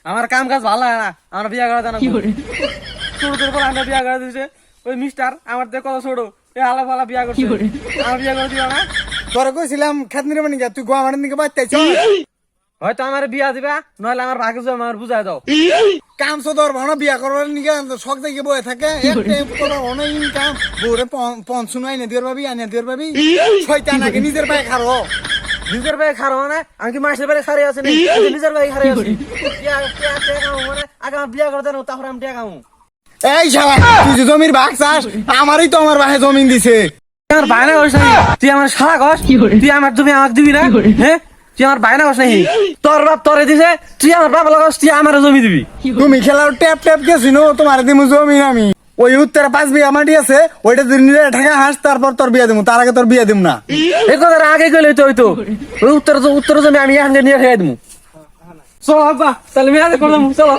আমার কাম কাজ ভালো লাগে না, আমার বিয়া করা জানা ছোট ছোট করে আমরা বিয়া করে দিছে। ওই মিস্টার আমার থেকে কত ছোট, এই আলা ফালা বিয়া করছে, আমার বিয়া করে দিবা না? তোরা কইছিলাম খেতনির বানি যা, তুই গোয়ামানের দিকে বাচ্চাইছ। হয়তো আমার বিয়া দিবা, নইলে আমার ভাগে যাও, আমার বুঝাই দাও। কাম সো তোর ভালো বিয়া করবার নিকে শখ দেখে বয়ে থাকে, অনেক ইনকাম বউরে পঞ্চুন আইনে দিওর ভাবি, আইনে দিওর ভাবি শয়তান আগে নিজের পায়ে খারো। নিজের ভাই খারো মানে আমি কি মাসের বাড়ি খারে আছি নাকি? আমি নিজের ভাই খারে আছি। মানে আগে আমার বিয়া করে দেন, তারপরে আমি টিয়া খামু। এই শালা তুই যে জমির ভাগ চাস, আমারই তো আমার ভাই জমিন দিছে। আমার বায়না করিস নাকি? তুই আমার সারা কস, তুই আমার জমি আমাকে দিবি না? হ্যাঁ, তুই আমার বায়না কস নাকি? তোর বাপ তোরে দিছে, তুই আমার বাবা লাগাস, তুই আমার জমি দিবি। তুমি খেলার ট্যাপ ট্যাপ গেছি নো, তোমার দিমু জমিন আমি। ওই উত্তরে 5 বিঘা মাটি আছে, ওইটা তুই নিজে ঢাকা হাস, তারপর তোর বিয়া দিমু, তার আগে তোর বিয়া দিম না। এই কথাটা আগে গেলে তো হইতো। ওই উত্তর জমি আমি এখানে নিয়ে খেয়ে দিবো। চলো আব্বা, তাহলে মেয়াদে করলাম, চলো।